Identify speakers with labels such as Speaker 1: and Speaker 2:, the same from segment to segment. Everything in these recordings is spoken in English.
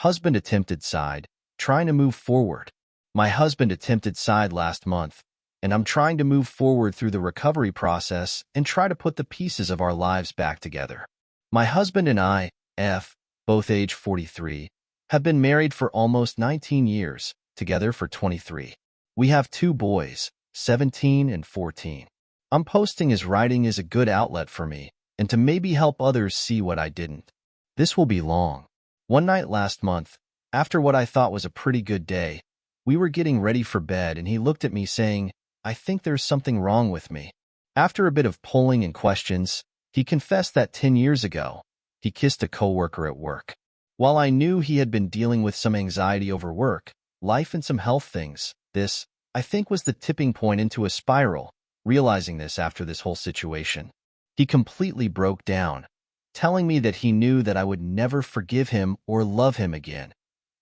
Speaker 1: Husband attempted side, trying to move forward. My husband attempted side last month, and I'm trying to move forward through the recovery process and try to put the pieces of our lives back together. My husband and I, both age 43, have been married for almost 19 years, together for 23. We have 2 boys, 17 and 14. I'm posting his writing is a good outlet for me, and to maybe help others see what I didn't. This will be long. One night last month, after what I thought was a pretty good day, we were getting ready for bed and he looked at me saying, "I think there's something wrong with me." After a bit of polling and questions, he confessed that 10 years ago, he kissed a coworker at work. While I knew he had been dealing with some anxiety over work, life and some health things, this, I think, was the tipping point into a spiral, realizing this after this whole situation. He completely broke down, telling me that he knew that I would never forgive him or love him again,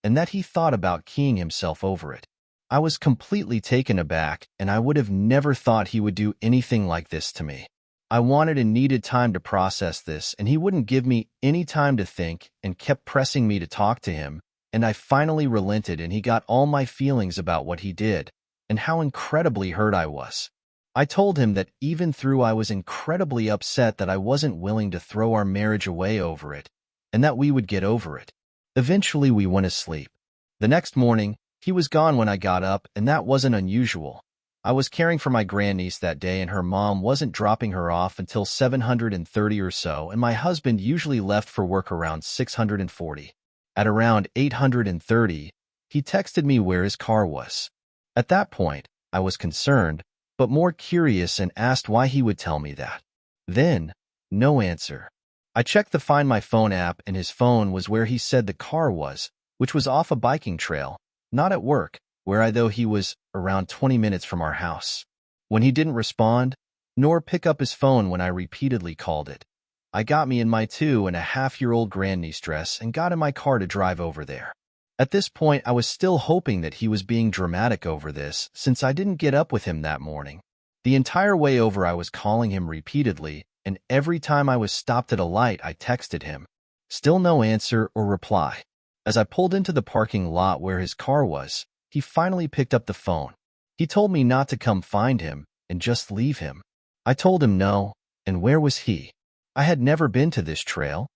Speaker 1: and that he thought about keying himself over it. I was completely taken aback, and I would have never thought he would do anything like this to me. I wanted and needed time to process this, and he wouldn't give me any time to think and kept pressing me to talk to him, and I finally relented and he got all my feelings about what he did and how incredibly hurt I was. I told him that even though I was incredibly upset that I wasn't willing to throw our marriage away over it, and that we would get over it. Eventually we went to sleep. The next morning, he was gone when I got up, and that wasn't unusual. I was caring for my grandniece that day and her mom wasn't dropping her off until 7:30 or so, and my husband usually left for work around 6:40. At around 8:30, he texted me where his car was. At that point, I was concerned, but more curious and asked why he would tell me that. Then, no answer. I checked the Find My Phone app and his phone was where he said the car was, which was off a biking trail, not at work, where he was around 20 minutes from our house. When he didn't respond, nor pick up his phone when I repeatedly called it, I got me in my 2.5-year-old grandniece dress and got in my car to drive over there. At this point, I was still hoping that he was being dramatic over this, since I didn't get up with him that morning. The entire way over I was calling him repeatedly, and every time I was stopped at a light I texted him. Still no answer or reply. As I pulled into the parking lot where his car was, he finally picked up the phone. He told me not to come find him and just leave him. I told him no, and where was he? I had never been to this trail.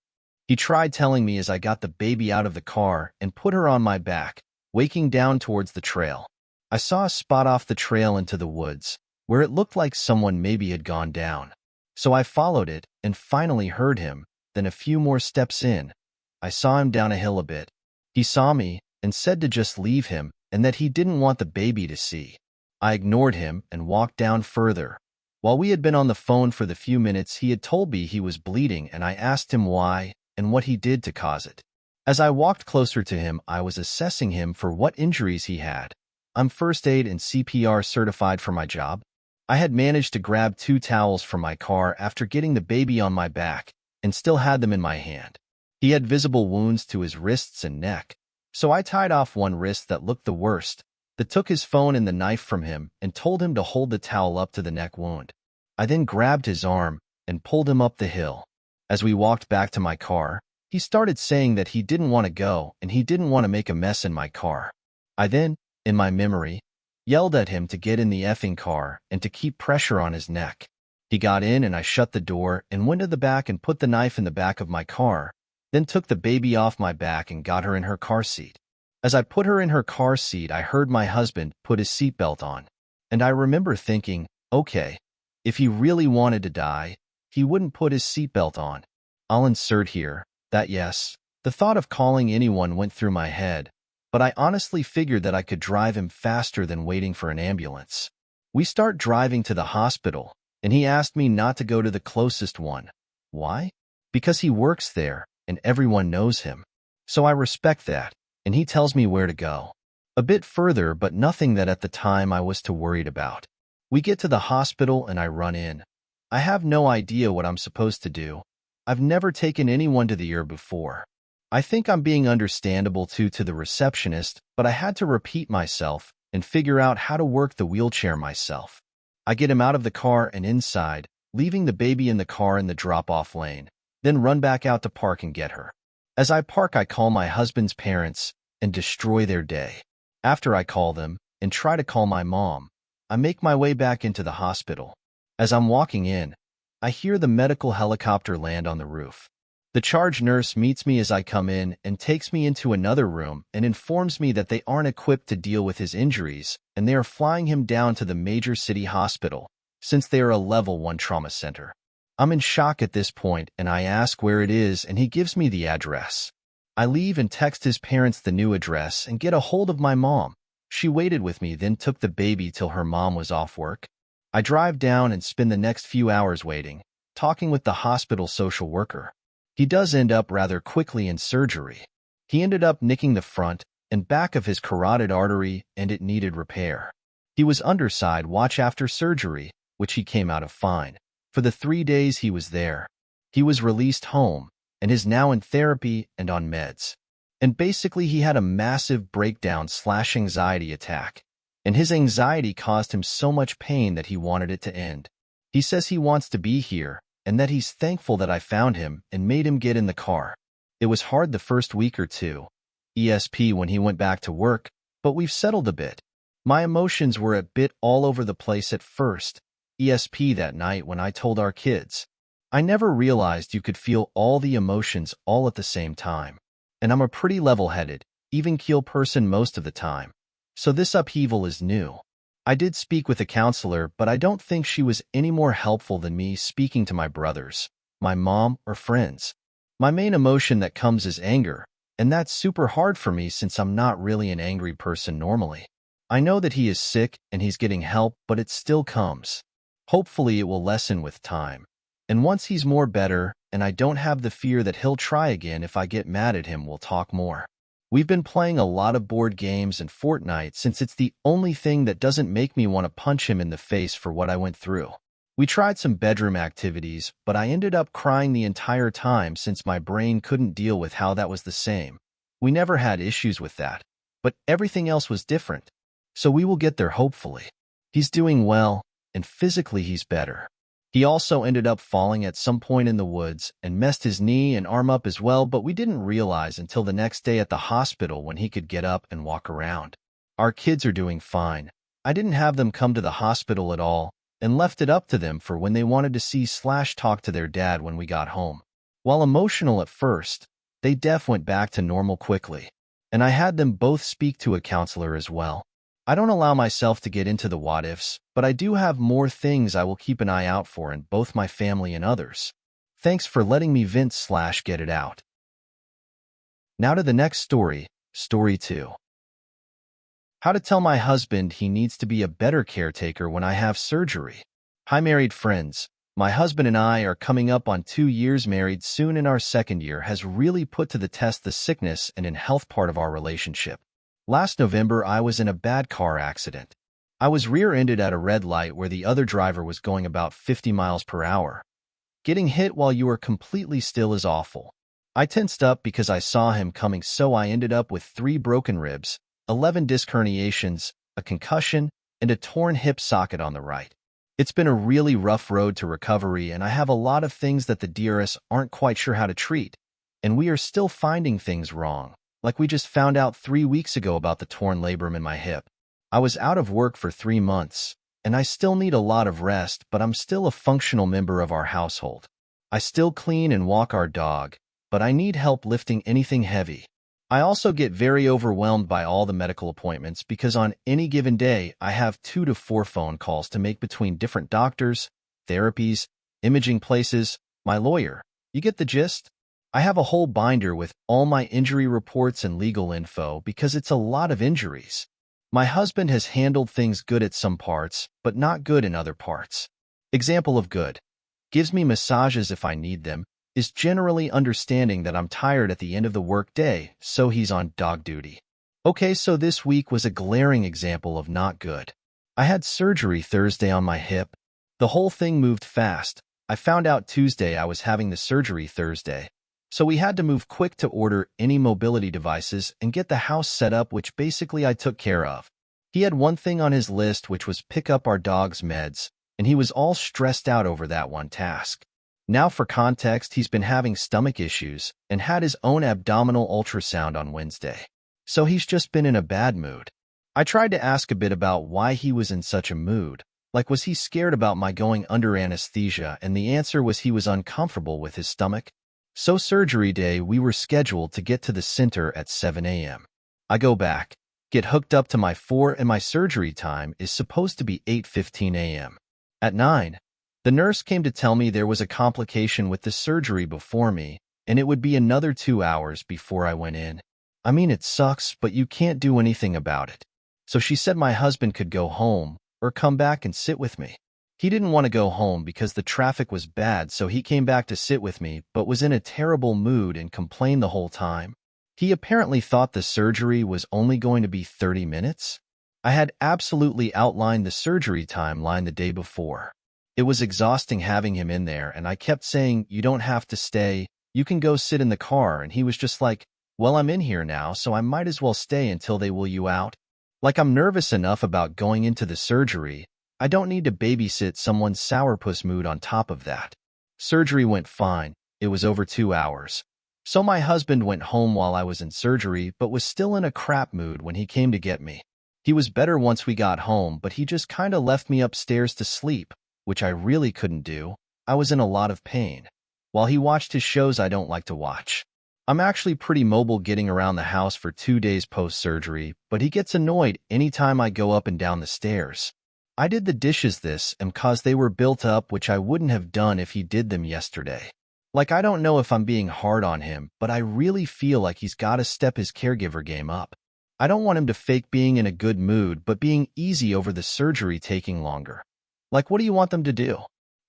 Speaker 1: He tried telling me as I got the baby out of the car and put her on my back, waking down towards the trail. I saw a spot off the trail into the woods, where it looked like someone maybe had gone down. So I followed it and finally heard him. Then a few more steps in, I saw him down a hill a bit. He saw me and said to just leave him and that he didn't want the baby to see. I ignored him and walked down further. While we had been on the phone for the few minutes, he had told me he was bleeding, and I asked him why and what he did to cause it. As I walked closer to him, I was assessing him for what injuries he had. I'm first aid and CPR certified for my job. I had managed to grab 2 towels from my car after getting the baby on my back and still had them in my hand. He had visible wounds to his wrists and neck, so I tied off one wrist that looked the worst, that took his phone and the knife from him and told him to hold the towel up to the neck wound. I then grabbed his arm and pulled him up the hill. As we walked back to my car, he started saying that he didn't want to go and he didn't want to make a mess in my car. I then, in my memory, yelled at him to get in the effing car and to keep pressure on his neck. He got in and I shut the door and went to the back and put the knife in the back of my car, then took the baby off my back and got her in her car seat. As I put her in her car seat, I heard my husband put his seatbelt on. And I remember thinking, okay, if he really wanted to die, he wouldn't put his seatbelt on. I'll insert here that yes, the thought of calling anyone went through my head, but I honestly figured that I could drive him faster than waiting for an ambulance. We start driving to the hospital, and he asked me not to go to the closest one. Why? Because he works there, and everyone knows him. So I respect that, and he tells me where to go. A bit further, but nothing that at the time I was too worried about. We get to the hospital and I run in. I have no idea what I'm supposed to do. I've never taken anyone to the ER before. I think I'm being understandable to the receptionist, but I had to repeat myself and figure out how to work the wheelchair myself. I get him out of the car and inside, leaving the baby in the car in the drop-off lane, then run back out to park and get her. As I park, I call my husband's parents and destroy their day. After I call them and try to call my mom, I make my way back into the hospital. As I'm walking in, I hear the medical helicopter land on the roof. The charge nurse meets me as I come in and takes me into another room and informs me that they aren't equipped to deal with his injuries and they are flying him down to the major city hospital since they are a level 1 trauma center. I'm in shock at this point and I ask where it is and he gives me the address. I leave and text his parents the new address and get a hold of my mom. She waited with me, then took the baby till her mom was off work. I drive down and spend the next few hours waiting, talking with the hospital social worker. He does end up rather quickly in surgery. He ended up nicking the front and back of his carotid artery and it needed repair. He was underside watch after surgery, which he came out of fine. For the 3 days he was there, he was released home and is now in therapy and on meds. And basically he had a massive breakdown/anxiety attack. And his anxiety caused him so much pain that he wanted it to end. He says he wants to be here and that he's thankful that I found him and made him get in the car. It was hard the first week or two, ESP when he went back to work, but we've settled a bit. My emotions were a bit all over the place at first, ESP that night when I told our kids. I never realized you could feel all the emotions all at the same time. And I'm a pretty level-headed, even-keel person most of the time. So this upheaval is new. I did speak with a counselor, but I don't think she was any more helpful than me speaking to my brothers, my mom, or friends. My main emotion that comes is anger, and that's super hard for me since I'm not really an angry person normally. I know that he is sick and he's getting help, but it still comes. Hopefully it will lessen with time. And once he's more better, and I don't have the fear that he'll try again if I get mad at him, we'll talk more. We've been playing a lot of board games and Fortnite since it's the only thing that doesn't make me want to punch him in the face for what I went through. We tried some bedroom activities, but I ended up crying the entire time since my brain couldn't deal with how that was the same. We never had issues with that, but everything else was different. So we will get there hopefully. He's doing well, and physically he's better. He also ended up falling at some point in the woods and messed his knee and arm up as well, but we didn't realize until the next day at the hospital when he could get up and walk around. Our kids are doing fine. I didn't have them come to the hospital at all and left it up to them for when they wanted to see/talk to their dad when we got home. While emotional at first, they went back to normal quickly, and I had them both speak to a counselor as well. I don't allow myself to get into the what-ifs, but I do have more things I will keep an eye out for in both my family and others. Thanks for letting me vent/get it out. Now to the next story, Story 2. How to tell my husband he needs to be a better caretaker when I have surgery. Hi married friends, my husband and I are coming up on 2 years married soon, and our second year has really put to the test the sickness and in health part of our relationship. Last November, I was in a bad car accident. I was rear-ended at a red light where the other driver was going about 50 miles per hour. Getting hit while you are completely still is awful. I tensed up because I saw him coming, so I ended up with 3 broken ribs, 11 disc herniations, a concussion, and a torn hip socket on the right. It's been a really rough road to recovery, and I have a lot of things that the DRS aren't quite sure how to treat, and we are still finding things wrong. Like we just found out 3 weeks ago about the torn labrum in my hip. I was out of work for 3 months, and I still need a lot of rest, but I'm still a functional member of our household. I still clean and walk our dog, but I need help lifting anything heavy. I also get very overwhelmed by all the medical appointments because on any given day, I have 2 to 4 phone calls to make between different doctors, therapies, imaging places, my lawyer. You get the gist? I have a whole binder with all my injury reports and legal info because it's a lot of injuries. My husband has handled things good at some parts, but not good in other parts. Example of good. Gives me massages if I need them, is generally understanding that I'm tired at the end of the workday, so he's on dog duty. Okay, so this week was a glaring example of not good. I had surgery Thursday on my hip. The whole thing moved fast. I found out Tuesday I was having the surgery Thursday. So we had to move quick to order any mobility devices and get the house set up, which basically I took care of. He had one thing on his list, which was pick up our dog's meds, and he was all stressed out over that one task. Now for context, he's been having stomach issues and had his own abdominal ultrasound on Wednesday. So he's just been in a bad mood. I tried to ask a bit about why he was in such a mood, like was he scared about my going under anesthesia, and the answer was he was uncomfortable with his stomach. So surgery day, we were scheduled to get to the center at 7 a.m. I go back, get hooked up to my 4, and my surgery time is supposed to be 8:15 a.m. At 9, the nurse came to tell me there was a complication with the surgery before me, and it would be another 2 hours before I went in. I mean, it sucks, but you can't do anything about it. So she said my husband could go home or come back and sit with me. He didn't want to go home because the traffic was bad, so he came back to sit with me, but was in a terrible mood and complained the whole time. He apparently thought the surgery was only going to be 30 minutes. I had absolutely outlined the surgery timeline the day before. It was exhausting having him in there, and I kept saying, "You don't have to stay, you can go sit in the car," and he was just like, "Well, I'm in here now, so I might as well stay until they will you out." Like I'm nervous enough about going into the surgery, I don't need to babysit someone's sourpuss mood on top of that. Surgery went fine. It was over 2 hours. So my husband went home while I was in surgery, but was still in a crap mood when he came to get me. He was better once we got home, but he just kinda left me upstairs to sleep, which I really couldn't do. I was in a lot of pain. While he watched his shows I don't like to watch. I'm actually pretty mobile getting around the house for 2 days post-surgery, but he gets annoyed anytime I go up and down the stairs. I did the dishes this and cause they were built up, which I wouldn't have done if he did them yesterday. Like, I don't know if I'm being hard on him, but I really feel like he's got to step his caregiver game up. I don't want him to fake being in a good mood, but being easy over the surgery taking longer. Like, what do you want them to do?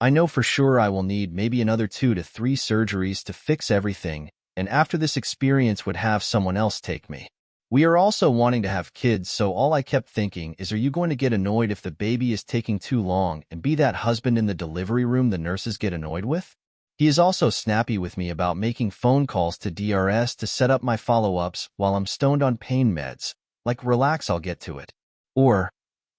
Speaker 1: I know for sure I will need maybe another 2 to 3 surgeries to fix everything, and after this experience would have someone else take me. We are also wanting to have kids, so all I kept thinking is, are you going to get annoyed if the baby is taking too long and be that husband in the delivery room the nurses get annoyed with? He is also snappy with me about making phone calls to DRS to set up my follow-ups while I'm stoned on pain meds, like, relax, I'll get to it. Or,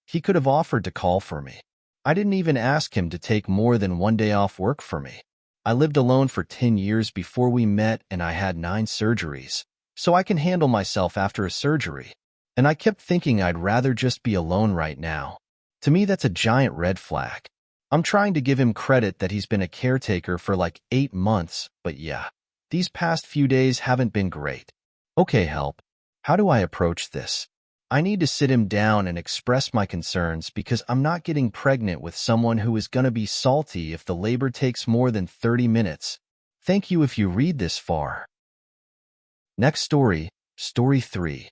Speaker 1: he could have offered to call for me. I didn't even ask him to take more than 1 day off work for me. I lived alone for 10 years before we met, and I had 9 surgeries, so I can handle myself after a surgery. And I kept thinking I'd rather just be alone right now. To me, that's a giant red flag. I'm trying to give him credit that he's been a caretaker for like 8 months, but yeah, these past few days haven't been great. Okay, help. How do I approach this? I need to sit him down and express my concerns because I'm not getting pregnant with someone who is going to be salty if the labor takes more than 30 minutes. Thank you if you read this far. Next story, Story 3.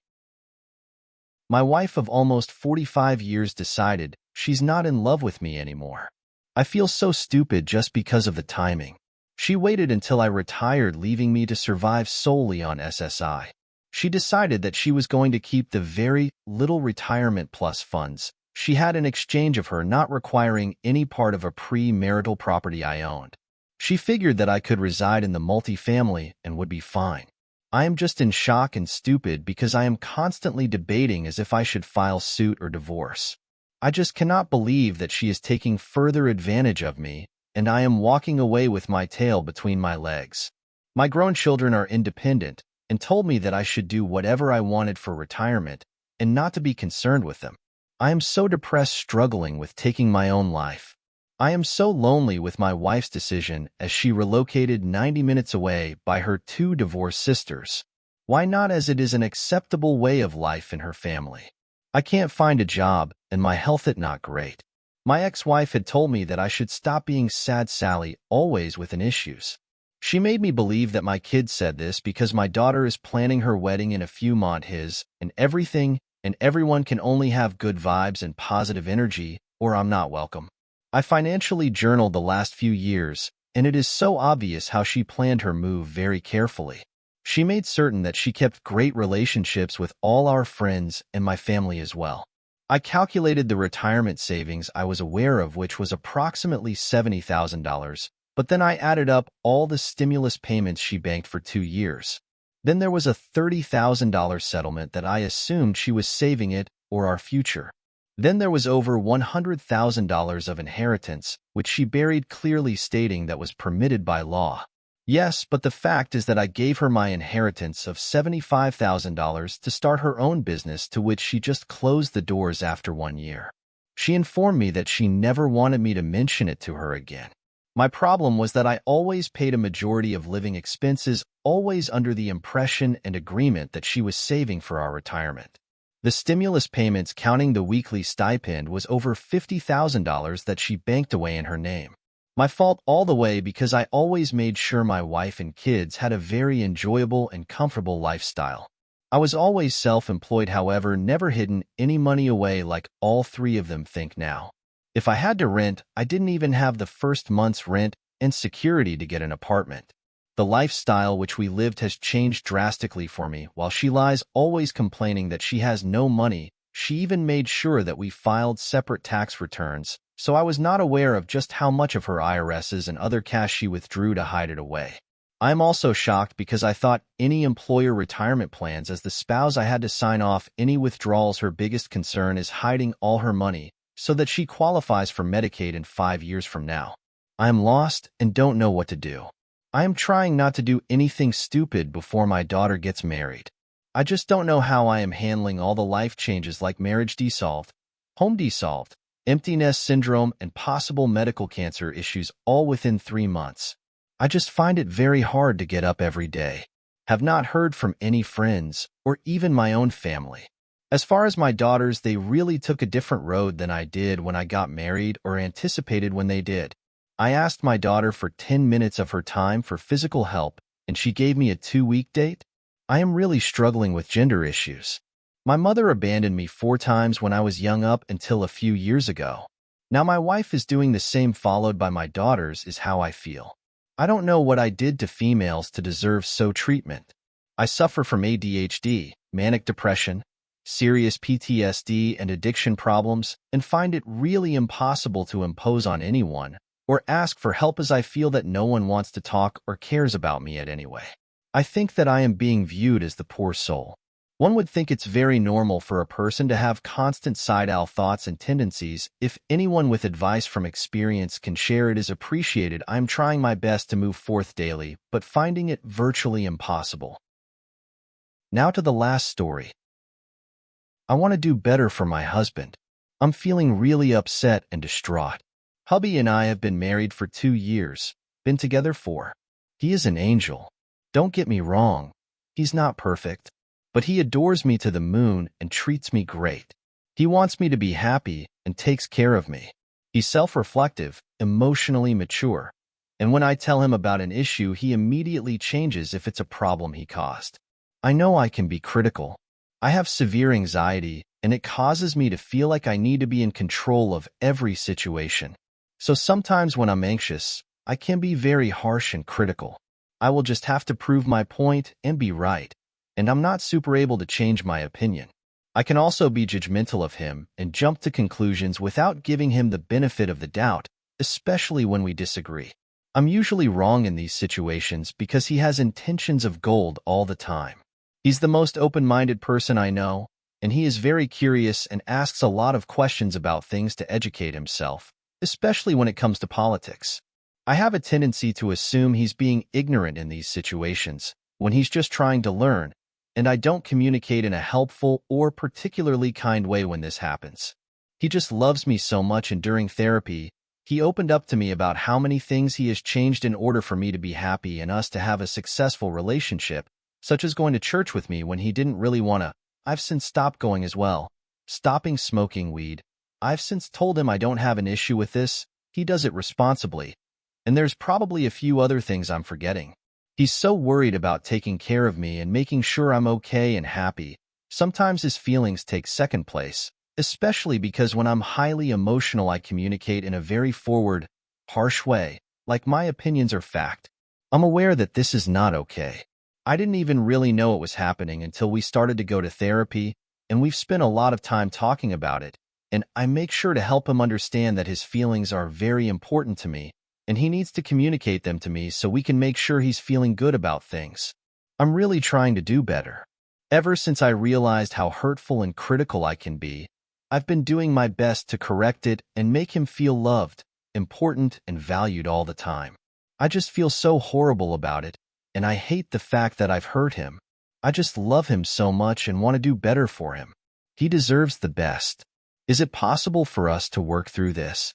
Speaker 1: My wife of almost 45 years decided she's not in love with me anymore. I feel so stupid just because of the timing. She waited until I retired, leaving me to survive solely on SSI. She decided that she was going to keep the very little retirement plus funds she had in exchange of her not requiring any part of a pre-marital property I owned. She figured that I could reside in the multifamily and would be fine. I am just in shock and stupid because I am constantly debating as if I should file suit or divorce. I just cannot believe that she is taking further advantage of me, and I am walking away with my tail between my legs. My grown children are independent and told me that I should do whatever I wanted for retirement and not to be concerned with them. I am so depressed, struggling with taking my own life. I am so lonely with my wife's decision as she relocated 90 minutes away by her 2 divorced sisters. Why not, as it is an acceptable way of life in her family? I can't find a job, and my health is not great. My ex-wife had told me that I should stop being sad Sally, always with an issues. She made me believe that my kids said this because my daughter is planning her wedding in a few months, and everything and everyone can only have good vibes and positive energy, or I'm not welcome. I financially journaled the last few years, and it is so obvious how she planned her move very carefully. She made certain that she kept great relationships with all our friends and my family as well. I calculated the retirement savings I was aware of, which was approximately $70,000, but then I added up all the stimulus payments she banked for 2 years. Then there was a $30,000 settlement that I assumed she was saving it or our future. Then there was over $100,000 of inheritance, which she buried, clearly stating that was permitted by law. Yes, but the fact is that I gave her my inheritance of $75,000 to start her own business, to which she just closed the doors after 1 year. She informed me that she never wanted me to mention it to her again. My problem was that I always paid a majority of living expenses, always under the impression and agreement that she was saving for our retirement. The stimulus payments, counting the weekly stipend, was over $50,000 that she banked away in her name. My fault all the way, because I always made sure my wife and kids had a very enjoyable and comfortable lifestyle. I was always self-employed, however, never hidden any money away like all three of them think now. If I had to rent, I didn't even have the first month's rent and security to get an apartment. The lifestyle which we lived has changed drastically for me. While she lies, always complaining that she has no money, she even made sure that we filed separate tax returns, so I was not aware of just how much of her IRS's and other cash she withdrew to hide it away. I am also shocked because I thought any employer retirement plans, as the spouse I had to sign off any withdrawals. Her biggest concern is hiding all her money so that she qualifies for Medicaid in 5 years from now. I am lost and don't know what to do. I am trying not to do anything stupid before my daughter gets married. I just don't know how I am handling all the life changes like marriage dissolved, home dissolved, empty nest syndrome, and possible medical cancer issues all within 3 months. I just find it very hard to get up every day. Have not heard from any friends or even my own family. As far as my daughters, they really took a different road than I did when I got married, or anticipated when they did. I asked my daughter for 10 minutes of her time for physical help, and she gave me a 2-week date. I am really struggling with gender issues. My mother abandoned me 4 times when I was young up until a few years ago. Now my wife is doing the same, followed by my daughters, is how I feel. I don't know what I did to females to deserve so treatment. I suffer from ADHD, manic depression, serious PTSD, and addiction problems, and find it really impossible to impose on anyone or ask for help, as I feel that no one wants to talk or cares about me yet anyway. I think that I am being viewed as the poor soul. One would think it's very normal for a person to have constant suicidal thoughts and tendencies. If anyone with advice from experience can share, it is appreciated. I'm trying my best to move forth daily, but finding it virtually impossible. Now to the last story. I want to do better for my husband. I'm feeling really upset and distraught. Hubby and I have been married for 2 years, been together 4. He is an angel. Don't get me wrong, he's not perfect, but he adores me to the moon and treats me great. He wants me to be happy and takes care of me. He's self-reflective, emotionally mature, and when I tell him about an issue, he immediately changes if it's a problem he caused. I know I can be critical. I have severe anxiety, and it causes me to feel like I need to be in control of every situation. So sometimes when I'm anxious, I can be very harsh and critical. I will just have to prove my point and be right, and I'm not super able to change my opinion. I can also be judgmental of him and jump to conclusions without giving him the benefit of the doubt, especially when we disagree. I'm usually wrong in these situations because he has intentions of gold all the time. He's the most open-minded person I know, and he is very curious and asks a lot of questions about things to educate himself, especially when it comes to politics. I have a tendency to assume he's being ignorant in these situations when he's just trying to learn, and I don't communicate in a helpful or particularly kind way when this happens. He just loves me so much, and during therapy, he opened up to me about how many things he has changed in order for me to be happy and us to have a successful relationship, such as going to church with me when he didn't really want to. I've since stopped going as well. Stopping smoking weed. I've since told him I don't have an issue with this. He does it responsibly. And there's probably a few other things I'm forgetting. He's so worried about taking care of me and making sure I'm okay and happy. Sometimes his feelings take second place, especially because when I'm highly emotional, I communicate in a very forward, harsh way, like my opinions are fact. I'm aware that this is not okay. I didn't even really know it was happening until we started to go to therapy, and we've spent a lot of time talking about it, and I make sure to help him understand that his feelings are very important to me, and he needs to communicate them to me so we can make sure he's feeling good about things. I'm really trying to do better. Ever since I realized how hurtful and critical I can be, I've been doing my best to correct it and make him feel loved, important, and valued all the time. I just feel so horrible about it, and I hate the fact that I've hurt him. I just love him so much and want to do better for him. He deserves the best. Is it possible for us to work through this?